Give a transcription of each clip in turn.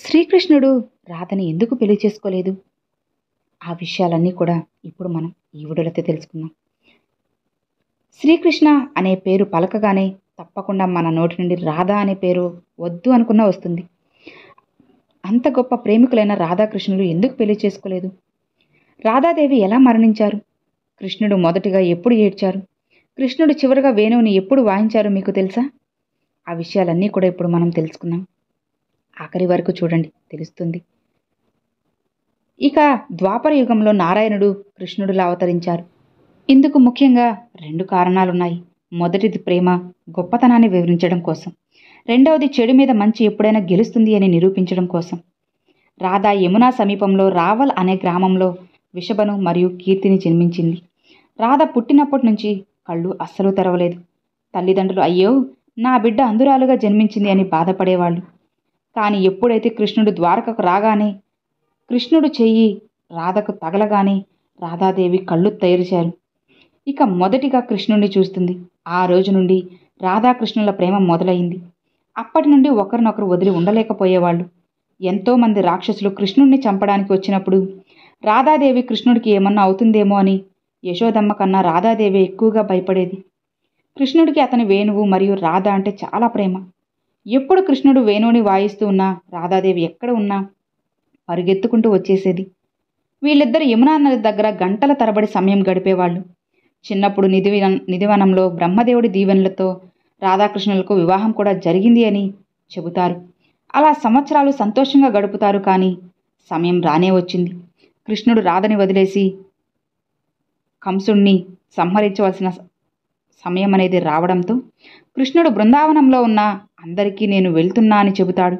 శ్రీకృష్ణుడు రాధని ఎందుకు పెళ్లి చేసుకోలేదు? ఆ విషయాలన్నీ కూడా ఇప్పుడు మనం ఈ వీడియోలో తెలుసుకుందాం. శ్రీకృష్ణ అనే పేరు పలకగానే తప్పకుండా మన నోటి నుండి రాధ అనే పేరు వద్దు అనుకున్నా వస్తుంది. అంత గొప్ప ప్రేమికులైన రాధాకృష్ణులు ఎందుకు పెళ్లి చేసుకోలేదు? రాధాదేవి ఎలా మరణించారు? కృష్ణుడు మొదటిగా ఎప్పుడు ఏడ్చారు? కృష్ణుడు చివరిగా వేణువుని ఎప్పుడు వాయించారో మీకు తెలుసా? ఆ విషయాలన్నీ కూడా ఇప్పుడు మనం తెలుసుకుందాం. ఆఖరి వరకు చూడండి, తెలుస్తుంది. ఇక ద్వాపర యుగంలో నారాయణుడు కృష్ణుడిలా అవతరించారు. ఇందుకు ముఖ్యంగా 2 కారణాలున్నాయి. మొదటిది ప్రేమ గొప్పతనాన్ని వివరించడం కోసం, రెండవది చెడు మీద మంచి ఎప్పుడైనా గెలుస్తుంది అని నిరూపించడం కోసం. రాధ యమునా సమీపంలో రావల్ అనే గ్రామంలో విషభను మరియు కీర్తిని జన్మించింది. రాధ పుట్టినప్పటి నుంచి కళ్ళు అస్సలు తెరవలేదు. తల్లిదండ్రులు అయ్యో నా బిడ్డ అందురాలుగా జన్మించింది అని బాధపడేవాళ్ళు. కానీ ఎప్పుడైతే కృష్ణుడు ద్వారకకు రాగానే కృష్ణుడు చెయ్యి రాధకు తగలగానే రాధాదేవి కళ్ళు తెరిచారు. ఇక మొదటిగా కృష్ణుడిని చూస్తుంది. ఆ రోజు నుండి రాధాకృష్ణుల ప్రేమ మొదలైంది. అప్పటి నుండి ఒకరినొకరు వదిలి ఉండలేకపోయేవాళ్ళు. ఎంతోమంది రాక్షసులు కృష్ణుడిని చంపడానికి వచ్చినప్పుడు రాధాదేవి కృష్ణుడికి ఏమన్నా అవుతుందేమో అని యశోదమ్మ కన్నా రాధాదేవి ఎక్కువగా భయపడేది. కృష్ణుడికి అతని వేణువు మరియు రాధ అంటే చాలా ప్రేమ. ఎప్పుడు కృష్ణుడు వేణువుని వాయిస్తూ ఉన్నా రాధాదేవి ఎక్కడ ఉన్నా పరుగెత్తుకుంటూ వచ్చేసేది. వీళ్ళిద్దరు యమునా నది దగ్గర గంటల తరబడి సమయం గడిపేవాళ్ళు. చిన్నప్పుడు నిధివనంలో బ్రహ్మదేవుడి దీవెనలతో రాధాకృష్ణులకు వివాహం కూడా జరిగింది అని చెబుతారు. అలా సంవత్సరాలు సంతోషంగా గడుపుతారు. కానీ సమయం రానే వచ్చింది. కృష్ణుడు రాధని వదిలేసి కంసుణ్ణి సంహరించవలసిన సమయం అనేది రావడంతో కృష్ణుడు బృందావనంలో ఉన్న అందరికీ నేను వెళ్తున్నా అని చెబుతాడు.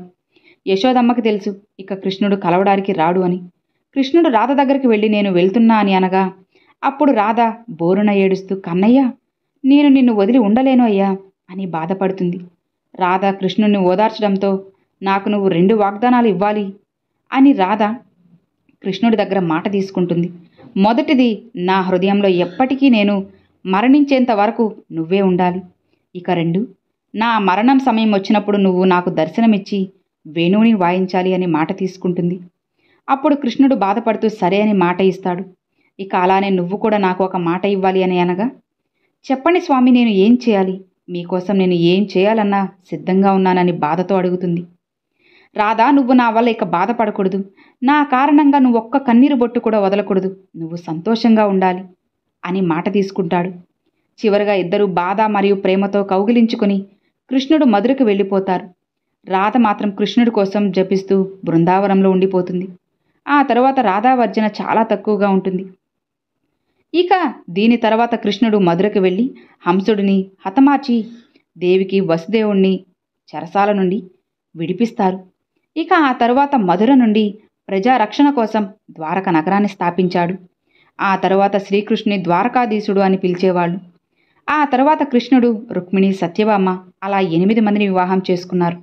యశోదమ్మకి తెలుసు ఇక కృష్ణుడు కలవడానికి రాడు అని. కృష్ణుడు రాధ దగ్గరికి వెళ్ళి నేను వెళ్తున్నా అని అనగా అప్పుడు రాధ బోరున ఏడుస్తూ కన్నయ్య నేను నిన్ను వదిలి ఉండలేను అయ్యా అని బాధపడుతుంది. రాధ కృష్ణుడిని ఓదార్చడంతో నాకు నువ్వు 2 వాగ్దానాలు ఇవ్వాలి అని రాధ కృష్ణుడి దగ్గర మాట తీసుకుంటుంది. మొదటిది, నా హృదయంలో ఎప్పటికీ నేను మరణించేంత వరకు నువ్వే ఉండాలి. ఇక 2, నా మరణం సమయం వచ్చినప్పుడు నువ్వు నాకు దర్శనమిచ్చి వేణువుని వాయించాలి అని మాట తీసుకుంటుంది. అప్పుడు కృష్ణుడు బాధపడుతూ సరే అని మాట ఇస్తాడు. ఇక అలానే నువ్వు కూడా నాకు ఒక మాట ఇవ్వాలి అని అనగా చెప్పండి స్వామి, నేను ఏం చేయాలి? మీకోసం నేను ఏం చేయాలన్నా సిద్ధంగా ఉన్నానని బాధతో అడుగుతుంది. రాధా, నువ్వు నా వల్ల ఇక బాధపడకూడదు. నా కారణంగా నువ్వు ఒక్క కన్నీరు బొట్టు కూడా వదలకూడదు. నువ్వు సంతోషంగా ఉండాలి అని మాట తీసుకుంటాడు. చివరిగా ఇద్దరు బాధ మరియు ప్రేమతో కౌగిలించుకుని కృష్ణుడు మధురకు వెళ్ళిపోతారు. రాధ మాత్రం కృష్ణుడి కోసం జపిస్తూ బృందావనంలో ఉండిపోతుంది. ఆ తర్వాత రాధావర్జన చాలా తక్కువగా ఉంటుంది. ఇక దీని తర్వాత కృష్ణుడు మధురకు వెళ్ళి హంసుడిని హతమార్చి దేవికి వసుదేవుణ్ణి చెరసాల నుండి విడిపిస్తారు. ఇక ఆ తర్వాత మధుర నుండి ప్రజారక్షణ కోసం ద్వారక నగరాన్ని స్థాపించాడు. ఆ తర్వాత శ్రీకృష్ణుని ద్వారకాధీశుడు అని పిలిచేవాళ్ళు. ఆ తర్వాత కృష్ణుడు రుక్మిణి సత్యభామ అలా 8 మందిని వివాహం చేసుకున్నారు.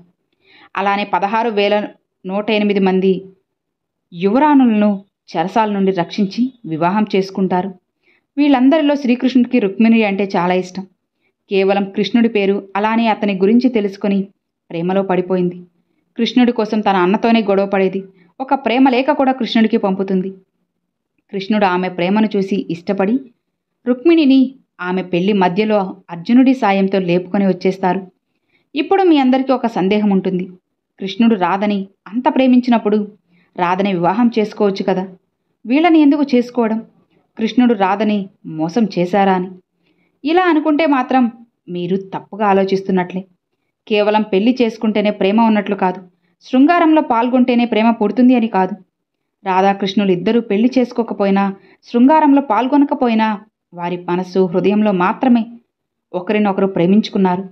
అలానే 16,108 మంది యువరాణులను చెరసాల నుండి రక్షించి వివాహం చేసుకుంటారు. వీళ్ళందరిలో శ్రీకృష్ణుడికి రుక్మిణి అంటే చాలా ఇష్టం. కేవలం కృష్ణుడి పేరు అలానే అతని గురించి తెలుసుకొని ప్రేమలో పడిపోయింది. కృష్ణుడి కోసం తన అన్నతోనే గొడవ పడేది. ఒక ప్రేమ లేఖ కూడా కృష్ణుడికి పంపుతుంది. కృష్ణుడు ఆమె ప్రేమను చూసి ఇష్టపడి రుక్మిణిని ఆమె పెళ్లి మధ్యలో అర్జునుడి సాయంతో లేపుకొని వచ్చేస్తారు. ఇప్పుడు మీ అందరికీ ఒక సందేహం ఉంటుంది. కృష్ణుడు రాధని అంత ప్రేమించినప్పుడు రాధని వివాహం చేసుకోవచ్చు కదా, వీళ్ళని ఎందుకు చేసుకోవడం? కృష్ణుడు రాధని మోసం చేశారా అని. ఇలా అనుకుంటే మాత్రం మీరు తప్పుగా ఆలోచిస్తున్నట్లే. కేవలం పెళ్లి చేసుకుంటేనే ప్రేమ ఉన్నట్లు కాదు, శృంగారంలో పాల్గొంటేనే ప్రేమ పుడుతుంది అని కాదు. రాధాకృష్ణులు ఇద్దరూ పెళ్లి చేసుకోకపోయినా శృంగారంలో పాల్గొనకపోయినా వారి మనస్సు హృదయంలో మాత్రమే ఒకరినొకరు ప్రేమించుకున్నారు.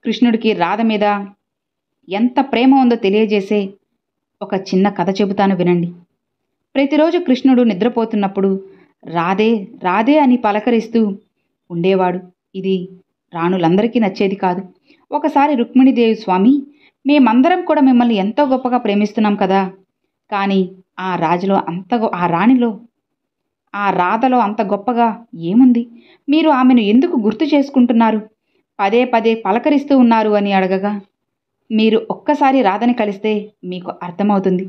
కృష్ణుడికి రాధ మీద ఎంత ప్రేమ ఉందో తెలియజేసే ఒక చిన్న కథ చెబుతాను వినండి. ప్రతిరోజు కృష్ణుడు నిద్రపోతున్నప్పుడు రాధే రాధే అని పలకరిస్తూ ఉండేవాడు. ఇది రాణులందరికీ నచ్చేది కాదు. ఒకసారి రుక్మిణీదేవి, స్వామి, మేమందరం కూడా మిమ్మల్ని ఎంతో గొప్పగా ప్రేమిస్తున్నాం కదా, కానీ ఆ రాణిలో ఆ రాధలో అంత గొప్పగా ఏముంది? మీరు ఆమెను ఎందుకు గుర్తు చేసుకుంటున్నారు? పదే పదే పలకరిస్తూ ఉన్నారు అని అడగగా మీరు ఒక్కసారి రాధని కలిస్తే మీకు అర్థమవుతుంది.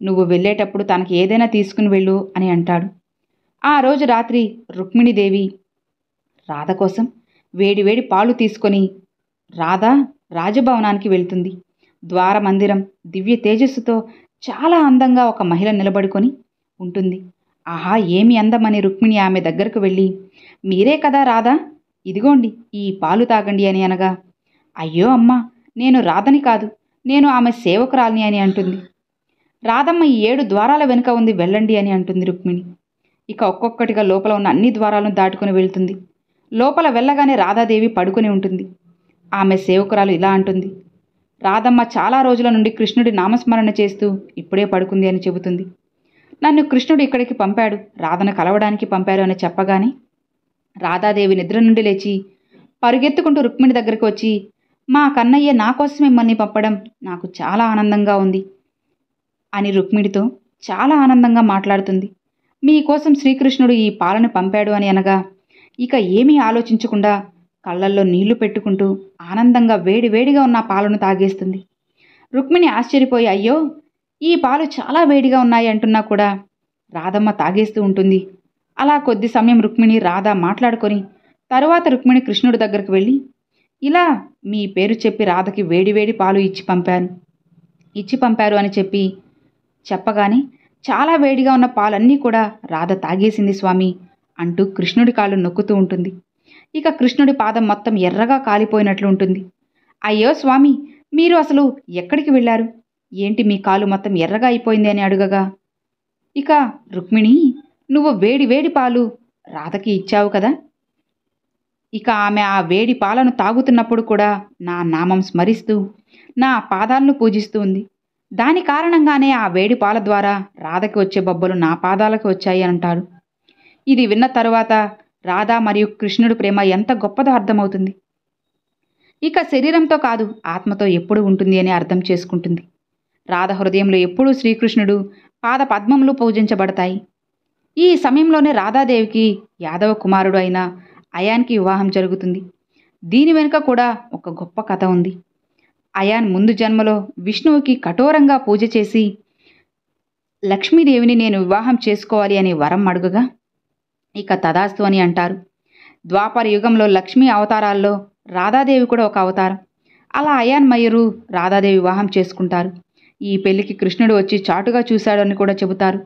నువ్వు వెళ్ళేటప్పుడు తనకి ఏదైనా తీసుకుని వెళ్ళు అని అంటాడు. ఆ రోజు రాత్రి రుక్మిణీదేవి రాధ కోసం వేడివేడి పాలు తీసుకొని రాధ రాజభవనానికి వెళ్తుంది. ద్వారమందిరం దివ్య తేజస్సుతో చాలా అందంగా ఒక మహిళ నిలబడుకొని ఉంటుంది. ఆహా, ఏమి అందమని రుక్మిణి ఆమె దగ్గరకు వెళ్ళి, మీరే కదా రాధా, ఇదిగోండి ఈ పాలు తాగండి అని అనగా, అయ్యో అమ్మా, నేను రాధని కాదు, నేను ఆమె సేవకురాల్ని అని అంటుంది. రాధమ్మ ఈ 7 ద్వారాల వెనుక ఉంది, వెళ్ళండి అని అంటుంది రుక్మిణి. ఇక ఒక్కొక్కటిగా లోపల ఉన్న అన్ని ద్వారాలను దాటుకుని వెళ్తుంది. లోపల వెళ్ళగానే రాధాదేవి పడుకుని ఉంటుంది. ఆమె సేవకురాలు ఇలా అంటుంది, రాధమ్మ చాలా రోజుల నుండి కృష్ణుడి నామస్మరణ చేస్తూ ఇప్పుడే పడుకుంది అని చెబుతుంది. నన్ను కృష్ణుడు ఇక్కడికి పంపాడు, రాధను కలవడానికి పంపారు అని చెప్పగానే రాధాదేవి నిద్ర నుండి లేచి పరుగెత్తుకుంటూ రుక్మిణి దగ్గరికి వచ్చి, మా కన్నయ్య నా కోసం మిమ్మల్ని పంపడం నాకు చాలా ఆనందంగా ఉంది అని రుక్మిణితో చాలా ఆనందంగా మాట్లాడుతుంది. మీకోసం శ్రీకృష్ణుడు ఈ పాలను పంపాడు అని అనగా ఇక ఏమీ ఆలోచించకుండా కళ్ళల్లో నీళ్లు పెట్టుకుంటూ ఆనందంగా వేడివేడిగా ఉన్న పాలను తాగేస్తుంది. రుక్మిణి ఆశ్చర్యపోయి, అయ్యో ఈ పాలు చాలా వేడిగా ఉన్నాయి అంటున్నా కూడా రాధమ్మ తాగేస్తూ ఉంటుంది. అలా కొద్ది సమయం రుక్మిణి రాధ మాట్లాడుకొని తరువాత రుక్మిణి కృష్ణుడి దగ్గరకు వెళ్ళి, ఇలా మీ పేరు చెప్పి రాధకి వేడివేడి పాలు ఇచ్చి పంపారు అని చెప్పగానే చాలా వేడిగా ఉన్న పాలన్నీ కూడా రాధ తాగేసింది స్వామి అంటూ కృష్ణుడి కాళ్ళు నొక్కుతూ ఉంటుంది. ఇక కృష్ణుడి పాదం మొత్తం ఎర్రగా కాలిపోయినట్లు ఉంటుంది. అయ్యో స్వామి, మీరు అసలు ఎక్కడికి వెళ్ళారు, ఏంటి మీ కాలు మొత్తం ఎర్రగా అయిపోయింది అని అడుగగా, ఇక రుక్మిణి, నువ్వు వేడి పాలు రాధకి ఇచ్చావు కదా, ఇక ఆమె ఆ వేడి పాలను తాగుతున్నప్పుడు కూడా నా నామం స్మరిస్తూ నా పాదాలను పూజిస్తూ ఉంది. దాని కారణంగానే ఆ వేడి పాల ద్వారా రాధకి వచ్చే బొబ్బలు నా పాదాలకు వచ్చాయి అంటాడు. ఇది విన్న తరువాత రాధ మరియు కృష్ణుడి ప్రేమ ఎంత గొప్పదో అర్థమవుతుంది. ఇక శరీరంతో కాదు, ఆత్మతో ఎప్పుడు ఉంటుంది అని అర్థం చేసుకుంటుంది. రాధ హృదయంలో ఎప్పుడూ శ్రీకృష్ణుడు పాద పద్మములు పూజించబడతాయి. ఈ సమయంలోనే రాధాదేవికి యాదవ కుమారుడు అయిన అయాన్కి వివాహం జరుగుతుంది. దీని వెనుక కూడా ఒక గొప్ప కథ ఉంది. అయాన్ ముందు జన్మలో విష్ణువుకి కఠోరంగా పూజ చేసి లక్ష్మీదేవిని నేను వివాహం చేసుకోవాలి అని వరం అడుగగా ఇక తదాస్తు అని అంటారు. ద్వాపర యుగంలో లక్ష్మీ అవతారాల్లో రాధాదేవి కూడా ఒక అవతారం. అలా అయాన్ మయూరు రాధాదేవి వివాహం చేసుకుంటారు. ఈ పెళ్లికి కృష్ణుడు వచ్చి చాటుగా చూశాడు అని కూడా చెబుతారు.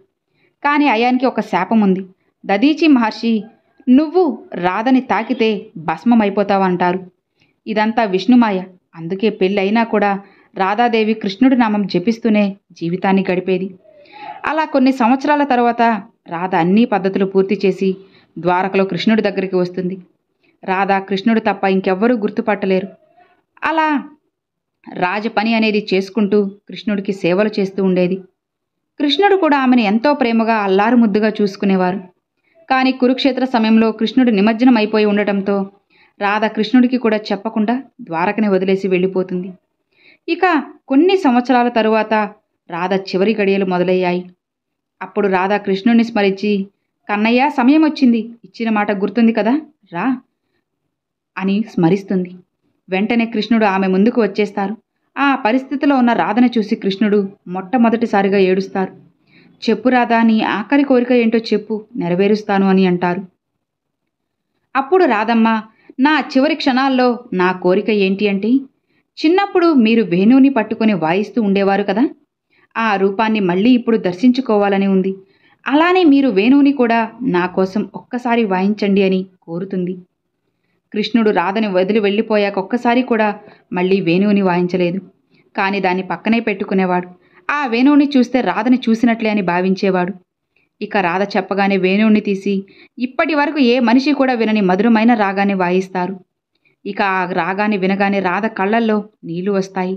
కానీ అయాన్కి ఒక శాపం ఉంది. దదీచి మహర్షి, నువ్వు రాధని తాకితే భస్మం అయిపోతావంటారు. ఇదంతా విష్ణుమాయ. అందుకే పెళ్ళి అయినా కూడా రాధాదేవి కృష్ణుడి నామం జపిస్తూనే జీవితాన్ని గడిపేది. అలా కొన్ని సంవత్సరాల తర్వాత రాధ అన్ని పద్ధతులు పూర్తి చేసి ద్వారకలో కృష్ణుడి దగ్గరికి వస్తుంది. రాధ కృష్ణుడు తప్ప ఇంకెవ్వరూ గుర్తుపట్టలేరు. అలా రాజ పని అనేది చేసుకుంటూ కృష్ణుడికి సేవలు చేస్తూ ఉండేది. కృష్ణుడు కూడా ఆమెను ఎంతో ప్రేమగా అల్లారు ముద్దుగా చూసుకునేవారు. కానీ కురుక్షేత్ర సమయంలో కృష్ణుడు నిమజ్జనం అయిపోయి ఉండటంతో రాధ కృష్ణుడికి కూడా చెప్పకుండా ద్వారకని వదిలేసి వెళ్ళిపోతుంది. ఇక కొన్ని సంవత్సరాల తరువాత రాధ చివరి గడియలు మొదలయ్యాయి. అప్పుడు రాధ కృష్ణుడిని స్మరించి, కన్నయ్య సమయం వచ్చింది, ఇచ్చిన మాట గుర్తుంది కదా, రా అని స్మరిస్తుంది. వెంటనే కృష్ణుడు ఆమె ముందుకు వచ్చేస్తారు. ఆ పరిస్థితిలో ఉన్న రాధను చూసి కృష్ణుడు మొట్టమొదటిసారిగా ఏడుస్తారు. చెప్పు రాధా, నీ ఆఖరి కోరిక ఏంటో చెప్పు, నెరవేరుస్తాను అని అంటారు. అప్పుడు రాధమ్మ, నా చివరి క్షణాల్లో నా కోరిక ఏంటి అంటే, చిన్నప్పుడు మీరు వేణువుని పట్టుకొని వాయిస్తూ ఉండేవారు కదా, ఆ రూపాన్ని మళ్ళీ ఇప్పుడు దర్శించుకోవాలని ఉంది. అలానే మీరు వేణువుని కూడా నా కోసం ఒక్కసారి వాయించండి అని కోరుతుంది. కృష్ణుడు రాధని వదిలి వెళ్ళిపోయాక ఒక్కసారి కూడా మళ్ళీ వేణువుని వాయించలేదు. కానీ దాన్ని పక్కనే పెట్టుకునేవాడు. ఆ వేణువుని చూస్తే రాధని చూసినట్లే అని భావించేవాడు. ఇక రాధ చెప్పగానే వేణువుని తీసి ఇప్పటి వరకు ఏ మనిషి కూడా వినని మధురమైన రాగాన్ని వాయిస్తారు. ఇక ఆ రాగాన్ని వినగానే రాధ కళ్ళల్లో నీళ్లు వస్తాయి.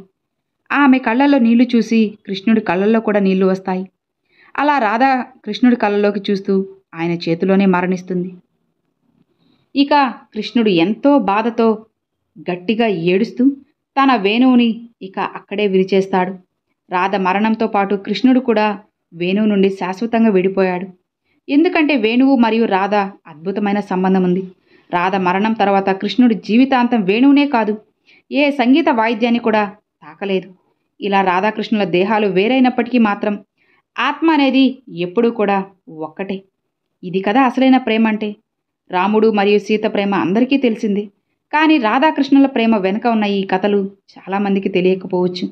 ఆమె కళ్ళల్లో నీళ్లు చూసి కృష్ణుడి కళ్ళల్లో కూడా నీళ్లు వస్తాయి. అలా రాధ కృష్ణుడి కళ్ళలోకి చూస్తూ ఆయన చేతిలోనే మరణిస్తుంది. ఇక కృష్ణుడు ఎంతో బాధతో గట్టిగా ఏడుస్తూ తన వేణువుని ఇక అక్కడే విరిచేస్తాడు. రాధ మరణంతో పాటు కృష్ణుడు కూడా వేణువు నుండి శాశ్వతంగా విడిపోయాడు. ఎందుకంటే వేణువు మరియు రాధ అద్భుతమైన సంబంధం ఉంది. రాధ మరణం తర్వాత కృష్ణుడు జీవితాంతం వేణువునే కాదు, ఏ సంగీత వాయిద్యాన్ని కూడా తాకలేదు. ఇలా రాధాకృష్ణుల దేహాలు వేరైనప్పటికీ మాత్రం ఆత్మ అనేది ఎప్పుడూ కూడా ఒక్కటే. ఇది కదా అసలైన ప్రేమ అంటే. రాముడు మరియు సీత ప్రేమ అందరికీ తెలిసింది. కానీ రాధాకృష్ణుల ప్రేమ వెనుక ఉన్న ఈ కథలు చాలామందికి తెలియకపోవచ్చు.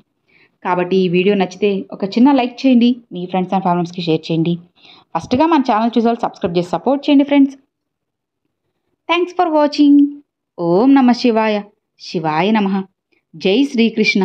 కాబట్టి ఈ వీడియో నచ్చితే ఒక చిన్న లైక్ చేయండి, మీ ఫ్రెండ్స్ అండ్ ఫ్యామిలీస్కి షేర్ చేయండి. ఫస్ట్గా మన ఛానల్ చూసారు సబ్స్క్రైబ్ చేసి సపోర్ట్ చేయండి ఫ్రెండ్స్. Thanks for watching. ఓం నమ శివాయ. శివాయ నమః. జై శ్రీకృష్ణ.